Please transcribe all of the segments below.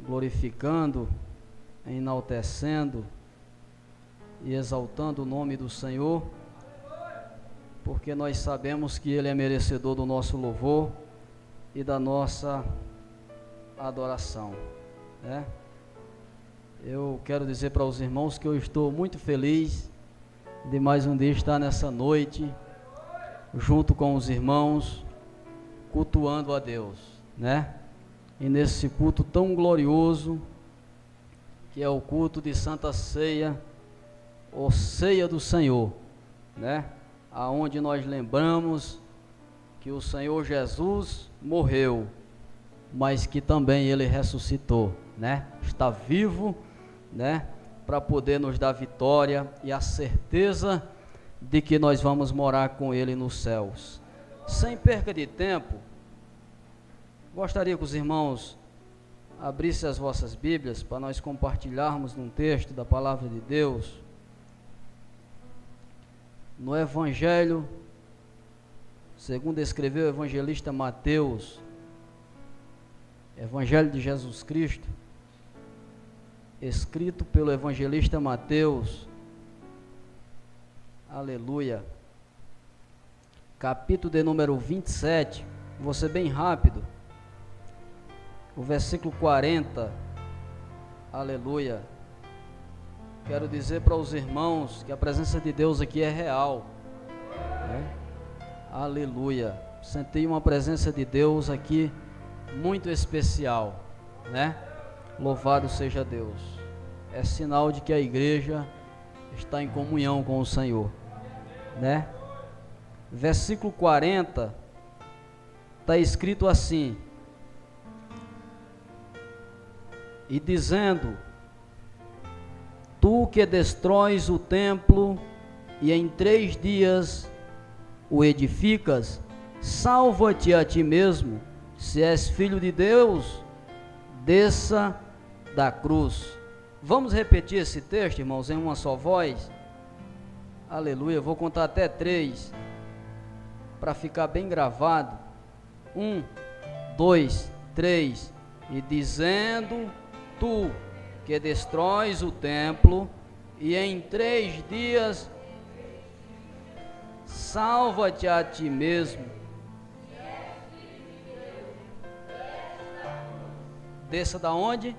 glorificando, enaltecendo e exaltando o nome do Senhor, porque nós sabemos que Ele é merecedor do nosso louvor e da nossa adoração, né? Eu quero dizer para os irmãos que eu estou muito feliz de mais um dia estar nessa noite, junto com os irmãos, cultuando a Deus, né? E nesse culto tão glorioso, que é o culto de Santa Ceia, ou Ceia do Senhor, né? Aonde nós lembramos que o Senhor Jesus morreu, mas que também Ele ressuscitou, né? Está vivo, né? Para poder nos dar vitória e a certeza de que nós vamos morar com Ele nos céus. Sem perca de tempo, gostaria que os irmãos abrissem as vossas Bíblias para nós compartilharmos um texto da Palavra de Deus no Evangelho, segundo escreveu o evangelista Mateus, Evangelho de Jesus Cristo, escrito pelo evangelista Mateus, aleluia, capítulo de número 27, vou ser bem rápido, o versículo 40, aleluia. Quero dizer para os irmãos que a presença de Deus aqui é real, né? Aleluia, senti uma presença de Deus aqui muito especial, né? Louvado seja Deus, é sinal de que a igreja está em comunhão com o Senhor, né? Versículo 40, está escrito assim: e dizendo, tu que destróis o templo e em 3 dias o edificas, salva-te a ti mesmo, se és filho de Deus, desça da cruz. Vamos repetir esse texto, irmãos, em uma só voz? Aleluia, eu vou contar até 3, para ficar bem gravado. 1, 2, 3, e dizendo, tu que destróis o templo, e em 3 dias salva-te a ti mesmo. Desça da onde?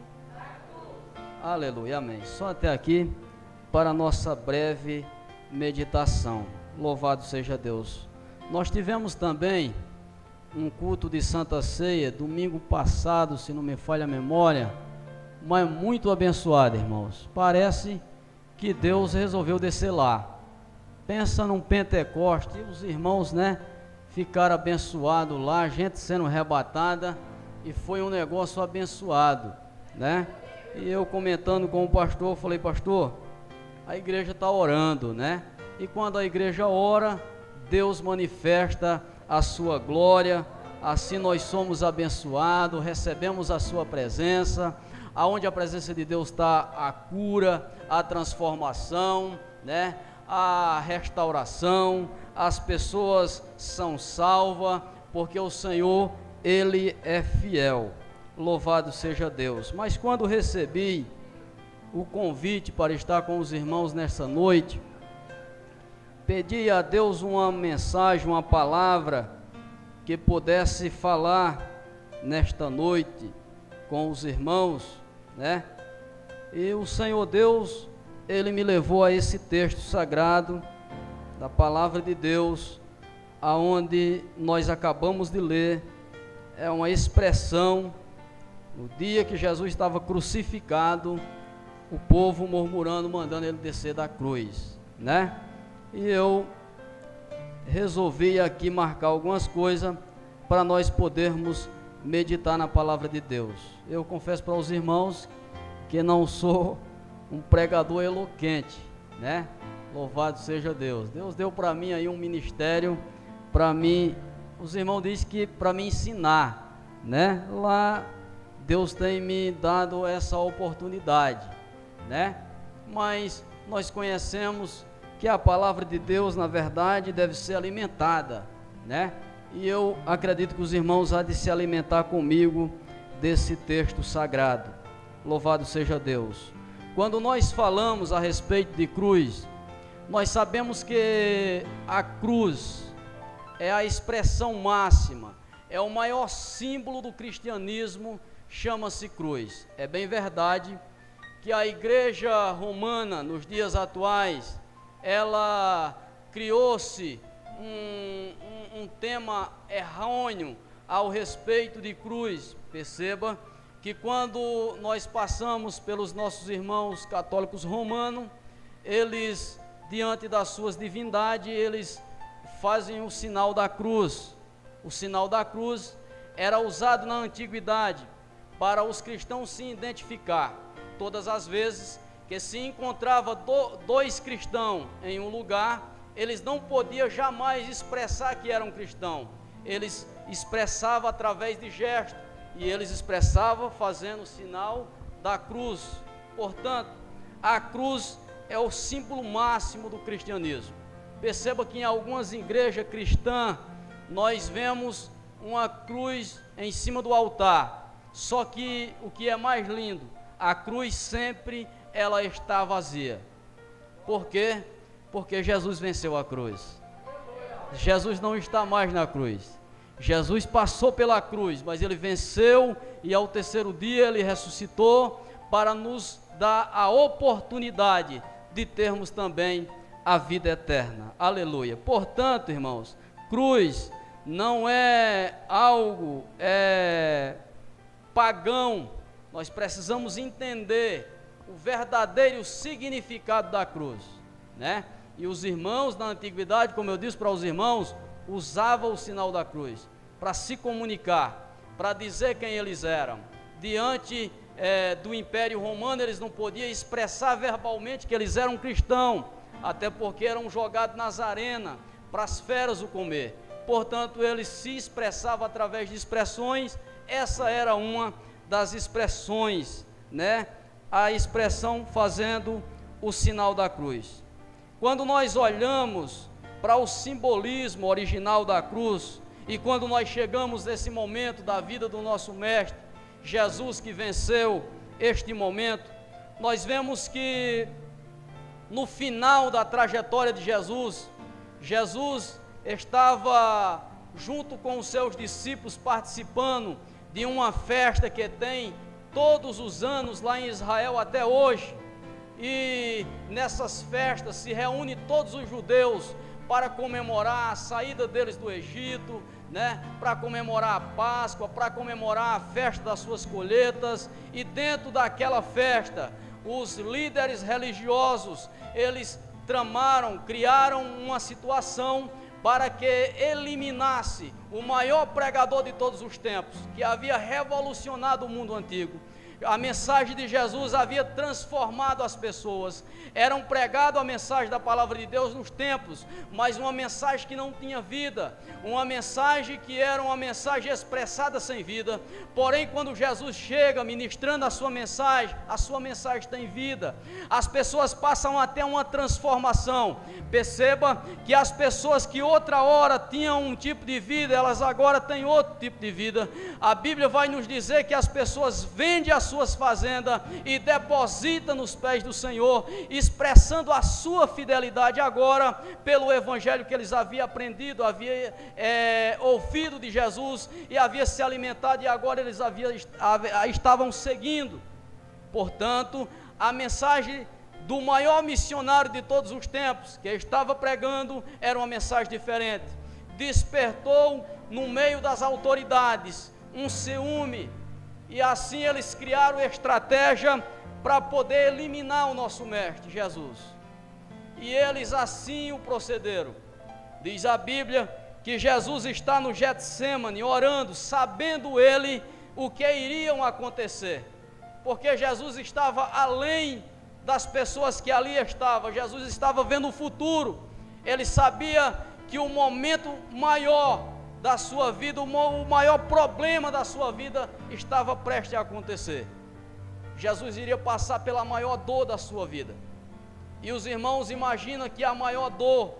Aleluia, amém. Só até aqui para a nossa breve meditação. Louvado seja Deus. Nós tivemos também um culto de Santa Ceia domingo passado, se não me falha a memória, mas muito abençoado, irmãos. Parece que Deus resolveu descer lá. Pensa num Pentecoste, os irmãos, né, ficaram abençoados lá, gente sendo arrebatada, e foi um negócio abençoado, né? E eu comentando com o pastor, falei, pastor, a igreja está orando, né? E quando a igreja ora, Deus manifesta a sua glória, assim nós somos abençoados, recebemos a sua presença. Aonde a presença de Deus está, a cura, a transformação, né? A restauração, as pessoas são salvas, porque o Senhor, Ele é fiel. Louvado seja Deus. Mas quando recebi o convite para estar com os irmãos nessa noite, pedi a Deus uma mensagem, uma palavra que pudesse falar nesta noite com os irmãos, né? E o Senhor Deus, Ele me levou a esse texto sagrado da palavra de Deus, aonde nós acabamos de ler. É uma expressão, no dia que Jesus estava crucificado, o povo murmurando, mandando Ele descer da cruz, né? E eu resolvi aqui marcar algumas coisas para nós podermos meditar na palavra de Deus. Eu confesso para os irmãos que não sou um pregador eloquente, né? Louvado seja Deus. Deus deu para mim aí um ministério, para mim, os irmãos dizem que para me ensinar, né? Lá Deus tem me dado essa oportunidade, né? Mas nós conhecemos que a palavra de Deus, na verdade, deve ser alimentada, né? E eu acredito que os irmãos há de se alimentar comigo desse texto sagrado. Louvado seja Deus. Quando nós falamos a respeito de cruz, nós sabemos que a cruz é a expressão máxima, é o maior símbolo do cristianismo, chama-se cruz. É bem verdade que a igreja romana, nos dias atuais, ela criou-se um tema errôneo ao respeito de cruz. Perceba que quando nós passamos pelos nossos irmãos católicos romanos, eles, diante das suas divindades, eles fazem o sinal da cruz. O sinal da cruz era usado na antiguidade para os cristãos se identificar. Todas as vezes que se encontrava dois cristãos em um lugar, eles não podiam jamais expressar que eram cristãos. Eles expressavam através de gestos, e eles expressavam fazendo o sinal da cruz. Portanto, a cruz é o símbolo máximo do cristianismo. Perceba que em algumas igrejas cristãs, nós vemos uma cruz em cima do altar. Só que o que é mais lindo, a cruz sempre ela está vazia. Por quê? Porque Jesus venceu a cruz. Jesus não está mais na cruz. Jesus passou pela cruz, mas ele venceu, e ao terceiro dia ele ressuscitou para nos dar a oportunidade de termos também a vida eterna. Aleluia. Portanto, irmãos, cruz não é algo pagão. Nós precisamos entender o verdadeiro significado da cruz, né? E os irmãos na antiguidade, como eu disse para os irmãos, usavam o sinal da cruz para se comunicar, para dizer quem eles eram. Diante do Império Romano, eles não podiam expressar verbalmente que eles eram cristãos, até porque eram jogados nas arenas para as feras o comer. Portanto, eles se expressavam através de expressões. Essa era uma das expressões, né? A expressão fazendo o sinal da cruz. Quando nós olhamos para o simbolismo original da cruz, e quando nós chegamos nesse momento da vida do nosso mestre, Jesus, que venceu este momento, nós vemos que no final da trajetória de Jesus, Jesus estava junto com os seus discípulos participando de uma festa que tem todos os anos lá em Israel até hoje. E nessas festas se reúnem todos os judeus para comemorar a saída deles do Egito, né? Para comemorar a Páscoa, para comemorar a festa das suas colheitas. E dentro daquela festa, os líderes religiosos, eles criaram uma situação para que eliminasse o maior pregador de todos os tempos, que havia revolucionado o mundo antigo. A mensagem de Jesus havia transformado as pessoas. Eram pregado a mensagem da palavra de Deus nos templos, mas uma mensagem que não tinha vida, uma mensagem que era uma mensagem expressada sem vida. Porém, quando Jesus chega ministrando a sua mensagem tem vida. As pessoas passam a ter uma transformação. Perceba que as pessoas que outra hora tinham um tipo de vida, elas agora têm outro tipo de vida. A Bíblia vai nos dizer que as pessoas vendem as suas fazendas e depositam nos pés do Senhor, expressando a sua fidelidade agora pelo evangelho que eles haviam aprendido, haviam ouvido de Jesus e haviam se alimentado, e agora eles estavam seguindo. Portanto, a mensagem do maior missionário de todos os tempos, que estava pregando, era uma mensagem diferente. Despertou no meio das autoridades um ciúme, e assim eles criaram estratégia para poder eliminar o nosso mestre Jesus. E eles assim o procederam. Diz a Bíblia que Jesus está no Getsêmani orando, sabendo ele o que iriam acontecer, porque Jesus estava além das pessoas que ali estavam. Jesus estava vendo o futuro. Ele sabia que o momento maior da sua vida, o maior problema da sua vida estava prestes a acontecer. Jesus iria passar pela maior dor da sua vida. E os irmãos imaginam que a maior dor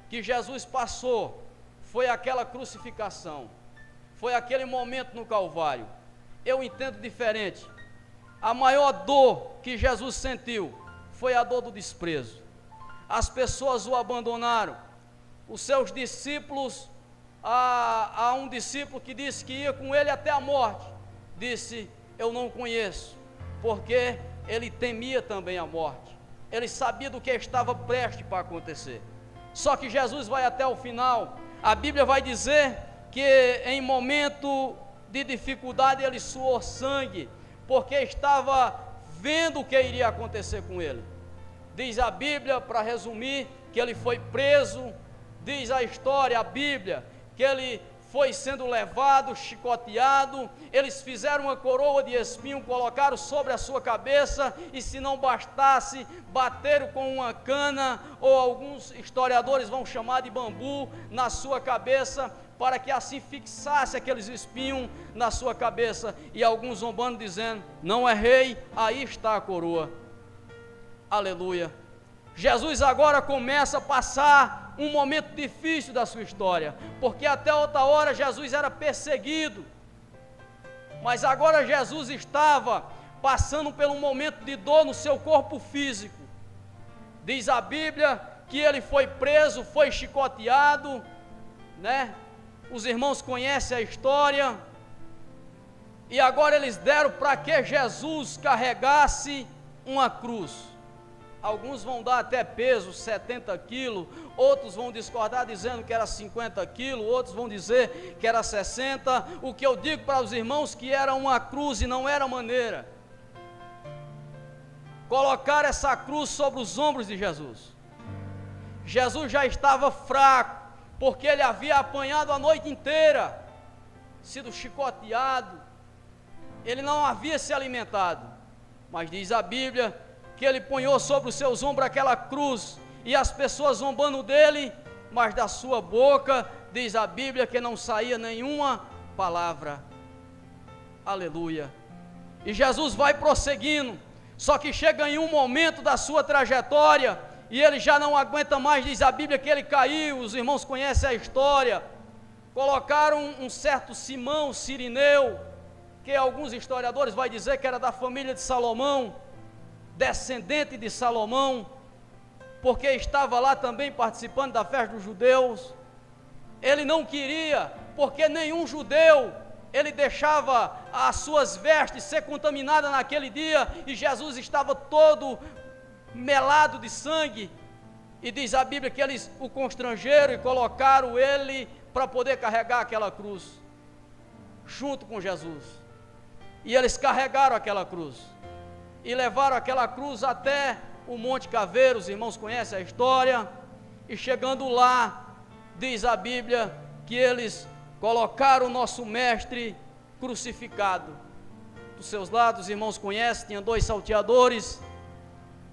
que Jesus passou foi aquela crucificação, foi aquele momento no Calvário. Eu entendo diferente. A maior dor que Jesus sentiu foi a dor do desprezo. As pessoas o abandonaram. Os seus discípulos, há um discípulo que disse que ia com ele até a morte, disse: eu não conheço, porque ele temia também a morte, ele sabia do que estava prestes para acontecer. Só que Jesus vai até o final. A Bíblia vai dizer que em momento de dificuldade ele suou sangue, porque estava vendo o que iria acontecer com ele. Diz a Bíblia, para resumir, que ele foi preso. Diz a história, a Bíblia, que ele foi sendo levado, chicoteado. Eles fizeram uma coroa de espinho, colocaram sobre a sua cabeça, e se não bastasse, bateram com uma cana, ou alguns historiadores vão chamar de bambu, na sua cabeça, para que assim fixasse aqueles espinhos na sua cabeça. E alguns zombando, dizendo: não é rei, aí está a coroa. Aleluia. Jesus agora começa a passar um momento difícil da sua história, porque até outra hora Jesus era perseguido, mas agora Jesus estava passando por um momento de dor no seu corpo físico. Diz a Bíblia que ele foi preso, foi chicoteado, né? Os irmãos conhecem a história, e agora eles deram para que Jesus carregasse uma cruz. Alguns vão dar até peso, 70 quilos, outros vão discordar dizendo que era 50 quilos, outros vão dizer que era 60, o que eu digo para os irmãos que era uma cruz e não era maneira. Colocar essa cruz sobre os ombros de Jesus. Jesus já estava fraco, porque ele havia apanhado a noite inteira, sido chicoteado, ele não havia se alimentado, mas diz a Bíblia que ele ponhou sobre os seus ombros aquela cruz, e as pessoas zombando dele, mas da sua boca, diz a Bíblia, que não saía nenhuma palavra. Aleluia. E Jesus vai prosseguindo, só que chega em um momento da sua trajetória, e ele já não aguenta mais. Diz a Bíblia que ele caiu. Os irmãos conhecem a história. Colocaram um certo Simão Cirineu, que alguns historiadores vão dizer que era da família de Salomão, descendente de Salomão, porque estava lá também participando da festa dos judeus. Ele não queria, porque nenhum judeu, ele deixava as suas vestes ser contaminadas naquele dia, e Jesus estava todo melado de sangue, e diz a Bíblia que eles o constrangeram e colocaram ele para poder carregar aquela cruz, junto com Jesus, e eles carregaram aquela cruz, e levaram aquela cruz até o Monte Caveiro. Os irmãos conhecem a história, e chegando lá, diz a Bíblia que eles colocaram o nosso mestre crucificado. Dos seus lados, os irmãos conhecem, tinha 2 salteadores,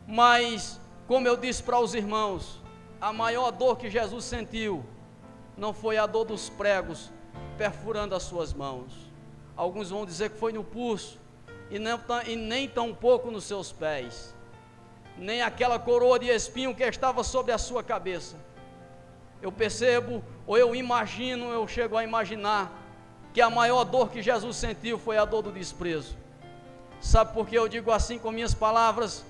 mas, como eu disse para os irmãos, a maior dor que Jesus sentiu, não foi a dor dos pregos perfurando as suas mãos. Alguns vão dizer que foi no pulso, e nem tão pouco nos seus pés, nem aquela coroa de espinho que estava sobre a sua cabeça. Eu percebo, ou eu imagino, eu chego a imaginar, que a maior dor que Jesus sentiu foi a dor do desprezo. Sabe por que eu digo assim com minhas palavras?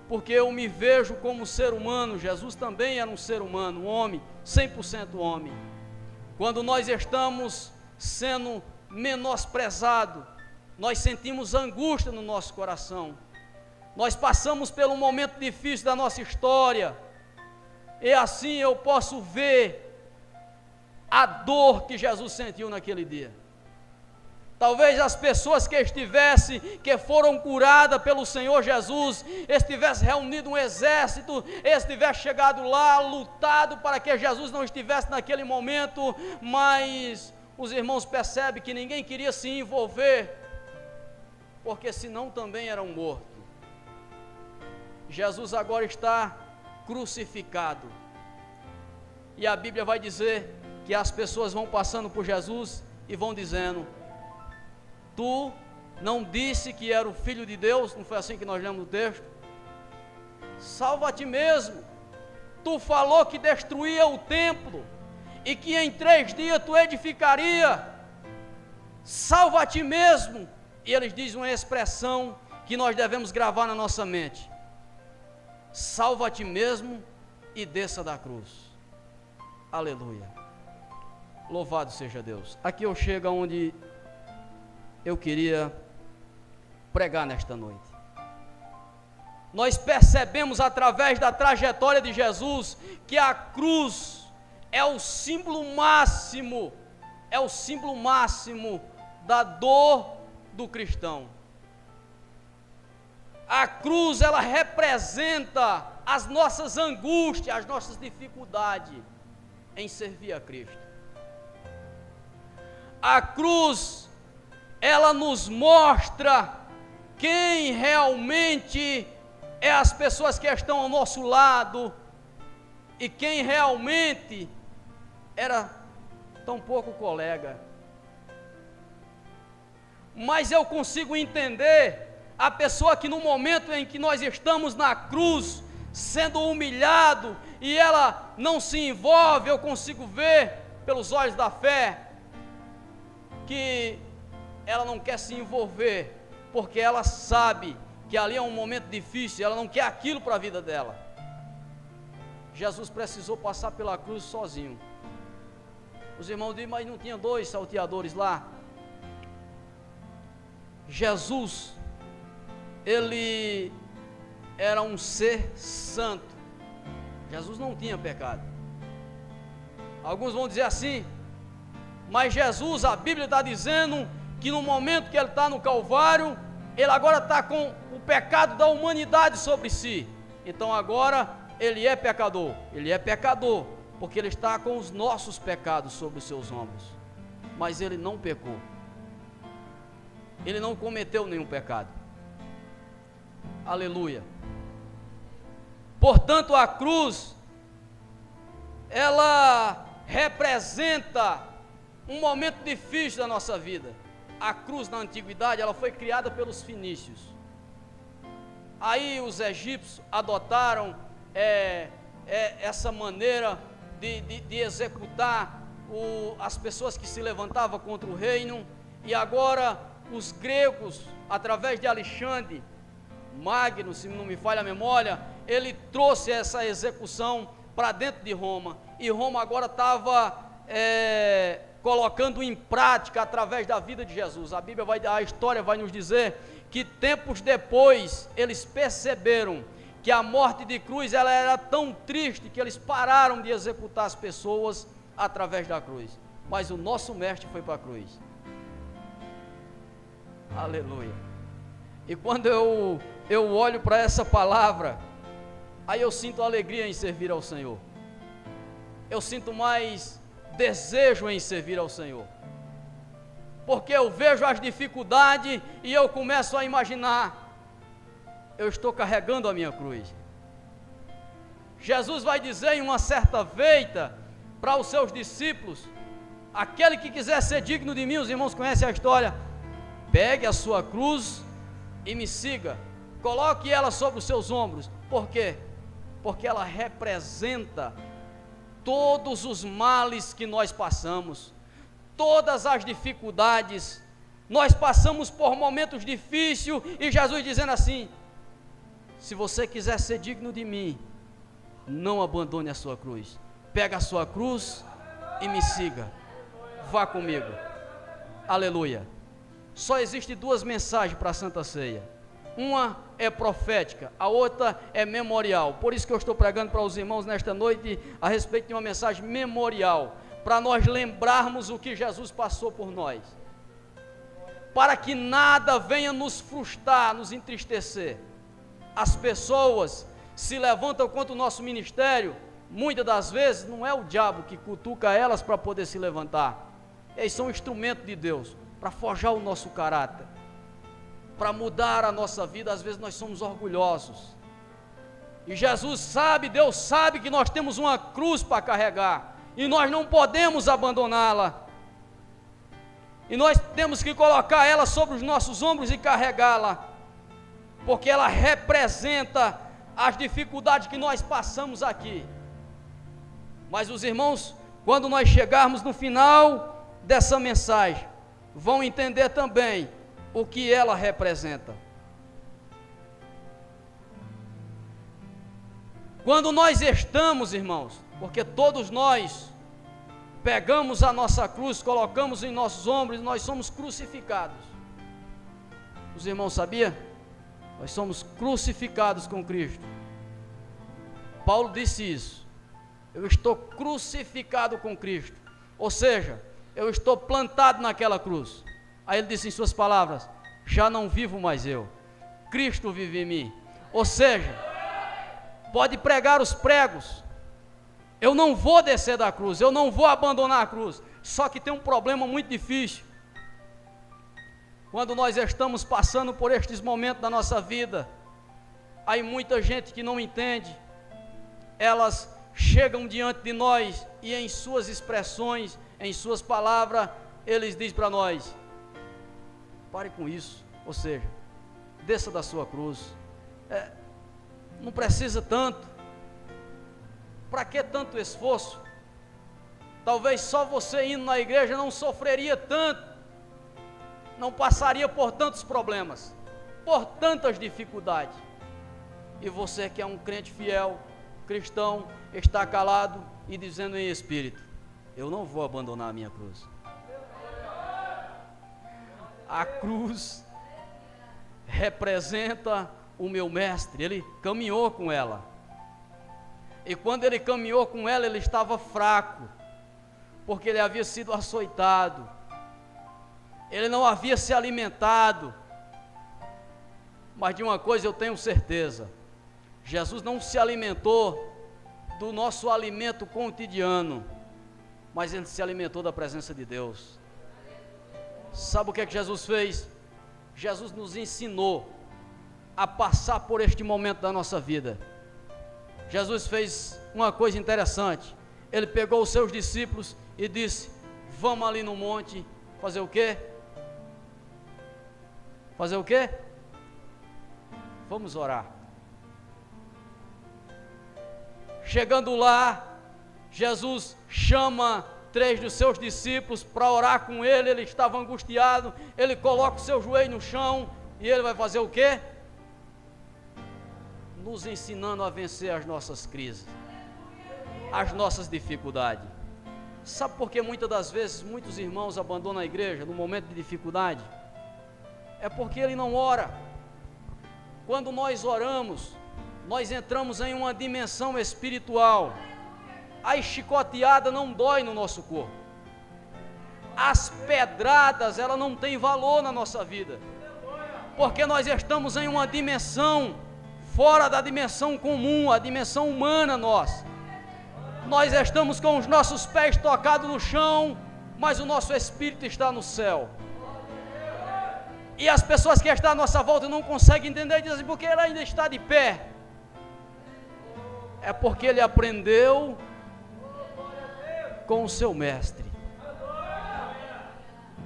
Porque eu me vejo como ser humano. Jesus também era um ser humano, um homem, 100% homem. Quando nós estamos sendo menosprezados, nós sentimos angústia no nosso coração. Nós passamos por um momento difícil da nossa história, e assim eu posso ver a dor que Jesus sentiu naquele dia. Talvez as pessoas que foram curadas pelo Senhor Jesus, estivessem reunido um exército, estivessem chegado lá, lutado para que Jesus não estivesse naquele momento, mas os irmãos percebem que ninguém queria se envolver, porque senão também eram mortos. Jesus agora está crucificado, e a Bíblia vai dizer que as pessoas vão passando por Jesus e vão dizendo: tu não disse que era o Filho de Deus? Não foi assim que nós lemos no texto? Salva a ti mesmo, tu falou que destruía o templo, e que em 3 dias tu edificaria. Salva a ti mesmo. E eles dizem uma expressão que nós devemos gravar na nossa mente: salva a ti mesmo e desça da cruz. Aleluia. Louvado seja Deus. Aqui eu chego aonde eu queria pregar nesta noite. Nós percebemos através da trajetória de Jesus que a cruz é o símbolo máximo, da dor do cristão. A cruz, ela representa as nossas angústias, as nossas dificuldades em servir a Cristo. A cruz, ela nos mostra quem realmente é as pessoas que estão ao nosso lado e quem realmente era tão pouco colega. Mas eu consigo entender a pessoa que no momento em que nós estamos na cruz, sendo humilhado, e ela não se envolve, eu consigo ver pelos olhos da fé, que ela não quer se envolver, porque ela sabe que ali é um momento difícil, ela não quer aquilo para a vida dela. Jesus precisou passar pela cruz sozinho. Os irmãos dizem, mas não tinha 2 salteadores lá? Jesus, ele era um ser santo. Jesus não tinha pecado. Alguns vão dizer assim, mas Jesus, a Bíblia está dizendo que no momento que ele está no Calvário, ele agora está com o pecado da humanidade sobre si. Então agora ele é pecador, porque ele está com os nossos pecados sobre os seus ombros. Mas ele não pecou, ele não cometeu nenhum pecado. Aleluia. Portanto, a cruz, ela representa um momento difícil da nossa vida. A cruz na antiguidade, ela foi criada pelos fenícios. Aí os egípcios adotaram essa maneira de executar as pessoas que se levantavam contra o reino. E agora os gregos, através de Alexandre Magno, se não me falha a memória, ele trouxe essa execução para dentro de Roma. E Roma agora estava colocando em prática através da vida de Jesus. A história vai nos dizer que tempos depois eles perceberam que a morte de cruz ela era tão triste que eles pararam de executar as pessoas através da cruz. Mas o nosso mestre foi para a cruz. Aleluia. E quando eu olho para essa palavra, aí eu sinto alegria em servir ao Senhor. Eu sinto mais desejo em servir ao Senhor, porque eu vejo as dificuldades e eu começo a imaginar, eu estou carregando a minha cruz. Jesus vai dizer em uma certa feita para os seus discípulos: aquele que quiser ser digno de mim, os irmãos conhecem a história, pegue a sua cruz e me siga, coloque ela sobre os seus ombros. Por quê? Porque ela representa todos os males que nós passamos, todas as dificuldades. Nós passamos por momentos difíceis e Jesus dizendo assim: se você quiser ser digno de mim, não abandone a sua cruz, pega a sua cruz e me siga, vá comigo. Aleluia. Só existe 2 mensagens para a Santa Ceia. Uma é profética, a outra é memorial. Por isso que eu estou pregando para os irmãos nesta noite a respeito de uma mensagem memorial, para nós lembrarmos o que Jesus passou por nós, para que nada venha nos frustrar, nos entristecer. As pessoas se levantam contra o nosso ministério, muitas das vezes não é o diabo que cutuca elas para poder se levantar, eles são um instrumento de Deus, para forjar o nosso caráter, para mudar a nossa vida. Às vezes nós somos orgulhosos, e Jesus sabe, Deus sabe que nós temos uma cruz para carregar, e nós não podemos abandoná-la, e nós temos que colocar ela sobre os nossos ombros e carregá-la, porque ela representa as dificuldades que nós passamos aqui. Mas os irmãos, quando nós chegarmos no final dessa mensagem, vão entender também o que ela representa. Quando nós estamos, irmãos, porque todos nós pegamos a nossa cruz, colocamos em nossos ombros, nós somos crucificados. Os irmãos sabiam? Nós somos crucificados com Cristo. Paulo disse isso. Eu estou crucificado com Cristo. Ou seja, eu estou plantado naquela cruz. Aí ele disse em suas palavras: já não vivo mais eu, Cristo vive em mim. Ou seja, pode pregar os pregos, eu não vou descer da cruz, eu não vou abandonar a cruz. Só que tem um problema muito difícil. Quando nós estamos passando por estes momentos da nossa vida, há muita gente que não entende. Elas chegam diante de nós e em suas expressões, em suas palavras, eles dizem para nós: pare com isso, ou seja, desça da sua cruz, não precisa tanto, para que tanto esforço? Talvez só você indo na igreja não sofreria tanto, não passaria por tantos problemas, por tantas dificuldades. E você que é um crente fiel, cristão, está calado e dizendo em espírito: eu não vou abandonar a minha cruz. A cruz representa o meu mestre, ele caminhou com ela. E quando ele caminhou com ela, ele estava fraco, porque ele havia sido açoitado, ele não havia se alimentado. Mas de uma coisa eu tenho certeza: Jesus não se alimentou do nosso alimento cotidiano, mas ele se alimentou da presença de Deus. Sabe o que é que Jesus fez? Jesus nos ensinou a passar por este momento da nossa vida. Jesus fez uma coisa interessante. Ele pegou os seus discípulos e disse: vamos ali no monte fazer o quê? Fazer o quê? Vamos orar. Chegando lá, Jesus chama 3 dos seus discípulos para orar com ele. Ele estava angustiado. Ele coloca o seu joelho no chão e ele vai fazer o quê? Nos ensinando a vencer as nossas crises, as nossas dificuldades. Sabe por que muitas das vezes muitos irmãos abandonam a igreja no momento de dificuldade? É porque ele não ora. Quando nós oramos, nós entramos em uma dimensão espiritual. A chicoteada não dói no nosso corpo. As pedradas, ela não tem valor na nossa vida, porque nós estamos em uma dimensão fora da dimensão comum, a dimensão humana nossa. Nós estamos com os nossos pés tocados no chão, mas o nosso espírito está no céu. E as pessoas que estão à nossa volta não conseguem entender e dizem: porque ele ainda está de pé? É porque ele aprendeu com o seu mestre.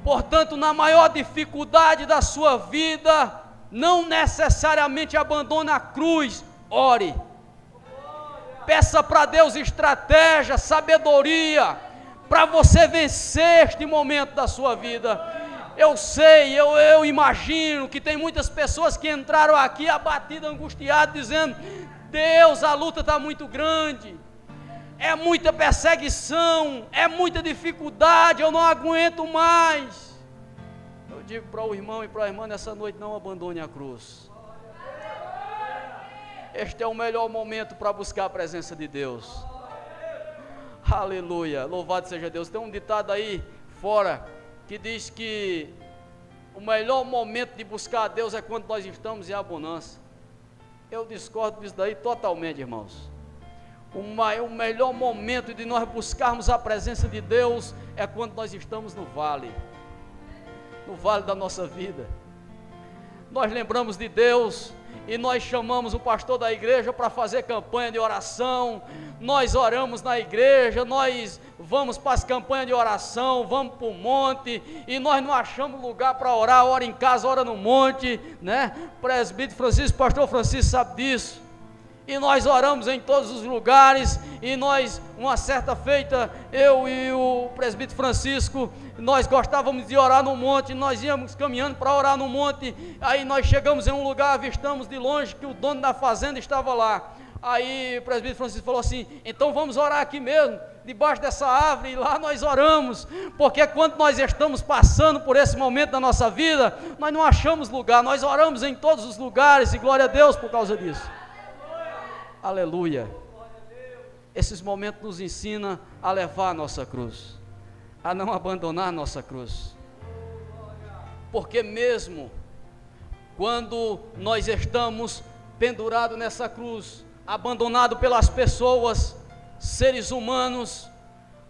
Portanto, na maior dificuldade da sua vida, não necessariamente abandone a cruz, ore. Peça para Deus estratégia, sabedoria, para você vencer este momento da sua vida. Eu sei, eu imagino que tem muitas pessoas que entraram aqui abatidas, angustiadas, dizendo: Deus, a luta está muito grande, é muita perseguição, é muita dificuldade, eu não aguento mais. Eu digo para o irmão e para a irmã nessa noite: não abandone a cruz. Este é o melhor momento para buscar a presença de Deus. Aleluia, louvado seja Deus. Tem um ditado aí fora que diz que o melhor momento de buscar a Deus é quando nós estamos em abundância. Eu discordo disso daí totalmente, irmãos. O melhor momento de nós buscarmos a presença de Deus é quando nós estamos no vale da nossa vida. Nós lembramos de Deus e nós chamamos o pastor da igreja para fazer campanha de oração. Nós oramos na igreja, nós vamos para as campanhas de oração, vamos para o monte, e nós não achamos lugar para orar, ora em casa, ora no monte, né? Presbítero Francisco, pastor Francisco sabe disso. E nós oramos em todos os lugares, e nós, uma certa feita, eu e o presbítero Francisco, nós gostávamos de orar no monte, nós íamos caminhando para orar no monte, aí nós chegamos em um lugar, avistamos de longe que o dono da fazenda estava lá. Aí o presbítero Francisco falou assim: então vamos orar aqui mesmo, debaixo dessa árvore, e lá nós oramos, porque quando nós estamos passando por esse momento da nossa vida, nós não achamos lugar, nós oramos em todos os lugares, e glória a Deus por causa disso. Aleluia. Esses momentos nos ensinam a levar a nossa cruz, a não abandonar a nossa cruz, porque mesmo quando nós estamos pendurados nessa cruz, abandonado pelas pessoas, seres humanos,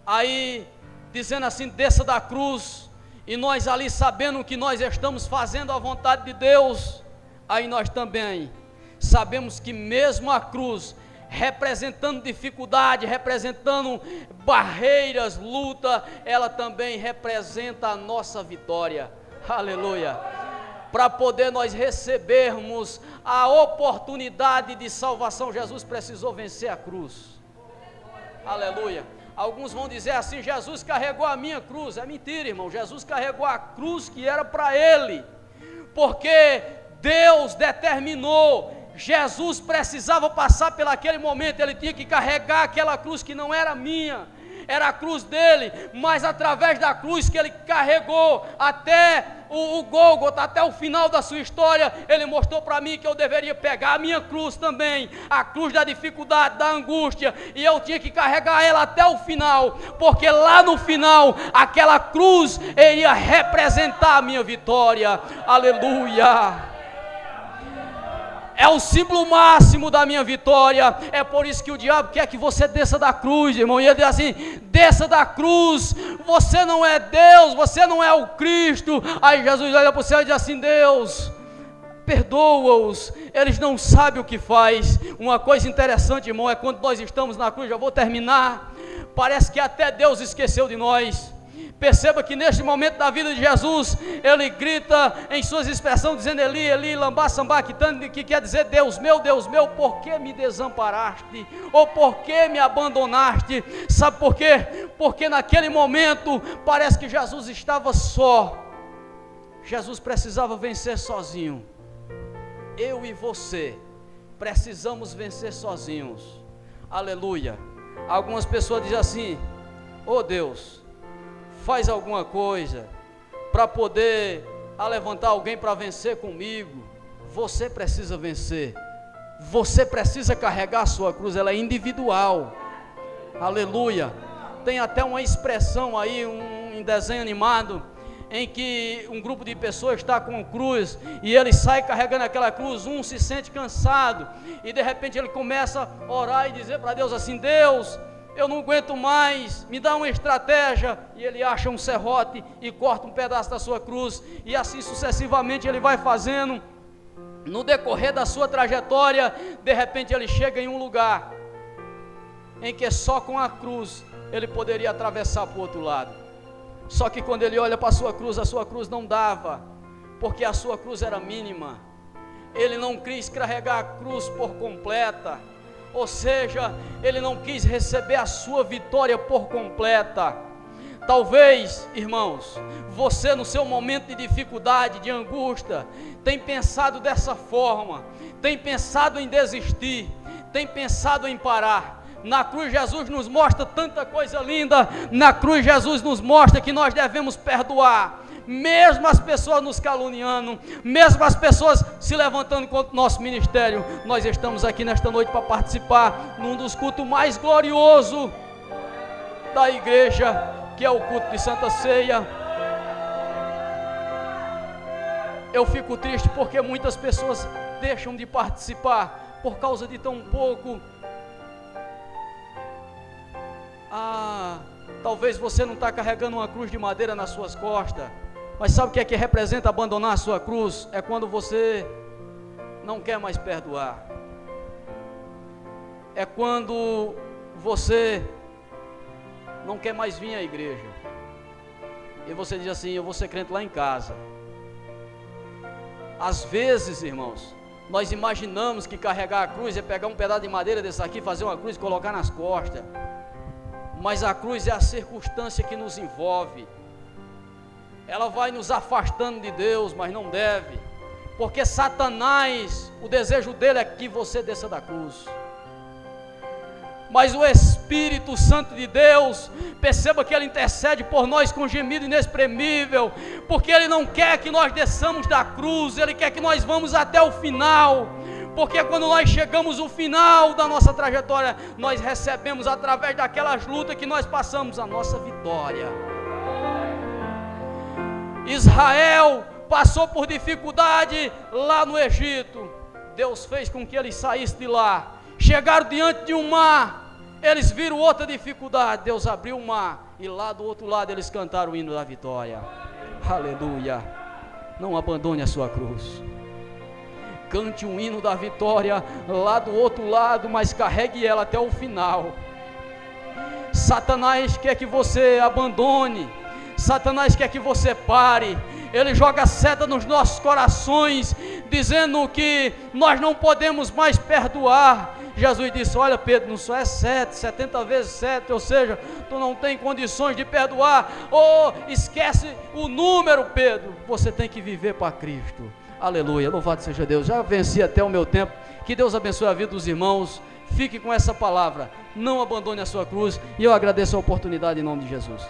aí dizendo assim: desça da cruz, e nós ali sabendo que nós estamos fazendo a vontade de Deus, aí nós também sabemos que mesmo a cruz representando dificuldade, representando barreiras, luta, ela também representa a nossa vitória. Aleluia. Para poder nós recebermos a oportunidade de salvação, Jesus precisou vencer a cruz. Aleluia. Alguns vão dizer assim: Jesus carregou a minha cruz. É mentira, irmão. Jesus carregou a cruz que era para ele, porque Deus determinou. Jesus precisava passar por aquele momento, ele tinha que carregar aquela cruz que não era minha, era a cruz dele, mas através da cruz que ele carregou até o Gólgota, até o final da sua história, ele mostrou para mim que eu deveria pegar a minha cruz também, a cruz da dificuldade, da angústia, e eu tinha que carregar ela até o final, porque lá no final, aquela cruz iria representar a minha vitória. Aleluia. É o símbolo máximo da minha vitória. É por isso que o diabo quer que você desça da cruz, irmão. E ele diz assim: desça da cruz, você não é Deus, você não é o Cristo. Aí Jesus olha para o céu e diz assim: Deus, perdoa-os, eles não sabem o que faz. Uma coisa interessante, irmão, é quando nós estamos na cruz, já vou terminar, parece que até Deus esqueceu de nós. Perceba que neste momento da vida de Jesus, ele grita em suas expressões, dizendo: Eli, Eli, lambá, sambaquitane, que quer dizer: Deus meu, por que me desamparaste? Ou por que me abandonaste? Sabe por quê? Porque naquele momento, parece que Jesus estava só. Jesus precisava vencer sozinho. Eu e você precisamos vencer sozinhos. Aleluia. Algumas pessoas dizem assim: oh Deus, faz alguma coisa para poder levantar alguém para vencer comigo. Você precisa vencer, você precisa carregar a sua cruz, ela é individual. Aleluia. Tem até uma expressão aí, um desenho animado, em que um grupo de pessoas está com cruz, e ele sai carregando aquela cruz, um se sente cansado, e de repente ele começa a orar e dizer para Deus assim: Deus, eu não aguento mais, me dá uma estratégia. E ele acha um serrote e corta um pedaço da sua cruz, e assim sucessivamente ele vai fazendo. No decorrer da sua trajetória, de repente ele chega em um lugar em que só com a cruz ele poderia atravessar para o outro lado. Só que quando ele olha para a sua cruz não dava, porque a sua cruz era mínima. Ele não quis carregar a cruz por completa, ou seja, ele não quis receber a sua vitória por completa. Talvez, irmãos, você no seu momento de dificuldade, de angústia, tem pensado dessa forma, tem pensado em desistir, tem pensado em parar. Na cruz Jesus nos mostra tanta coisa linda. Na cruz Jesus nos mostra que nós devemos perdoar, mesmo as pessoas nos caluniando, mesmo as pessoas se levantando contra o nosso ministério. Nós estamos aqui nesta noite para participar num dos cultos mais gloriosos da igreja, que é o culto de Santa Ceia. Eu fico triste porque muitas pessoas deixam de participar por causa de tão pouco. Talvez você não está carregando uma cruz de madeira nas suas costas, mas sabe o que representa abandonar a sua cruz? É quando você não quer mais perdoar, é quando você não quer mais vir à igreja, e você diz assim: eu vou ser crente lá em casa. Às vezes, irmãos, nós imaginamos que carregar a cruz é pegar um pedaço de madeira desse aqui, fazer uma cruz e colocar nas costas. Mas a cruz é a circunstância que nos envolve. Ela vai nos afastando de Deus, mas não deve, porque Satanás, o desejo dele é que você desça da cruz. mas o Espírito Santo de Deus, perceba que Ele intercede por nós com gemido inexprimível, porque Ele não quer que nós desçamos da cruz, Ele quer que nós vamos até o final, porque quando nós chegamos ao final da nossa trajetória, nós recebemos através daquelas lutas que nós passamos a nossa vitória. Israel passou por dificuldade lá no Egito, Deus fez com que eles saíssem de lá, chegaram diante de um mar, eles viram outra dificuldade, Deus abriu o mar, e lá do outro lado eles cantaram o hino da vitória. Aleluia. Não abandone a sua cruz, cante um hino da vitória lá do outro lado, mas carregue ela até o final. Satanás quer que você abandone, Satanás quer que você pare, ele joga seta nos nossos corações, dizendo que nós não podemos mais perdoar. Jesus disse: olha Pedro, não só é 70 vezes 7, ou seja, tu não tem condições de perdoar. Esquece o número, Pedro, você tem que viver para Cristo. Aleluia, louvado seja Deus. Já venci até o meu tempo, que Deus abençoe a vida dos irmãos, fique com essa palavra, não abandone a sua cruz, e eu agradeço a oportunidade em nome de Jesus.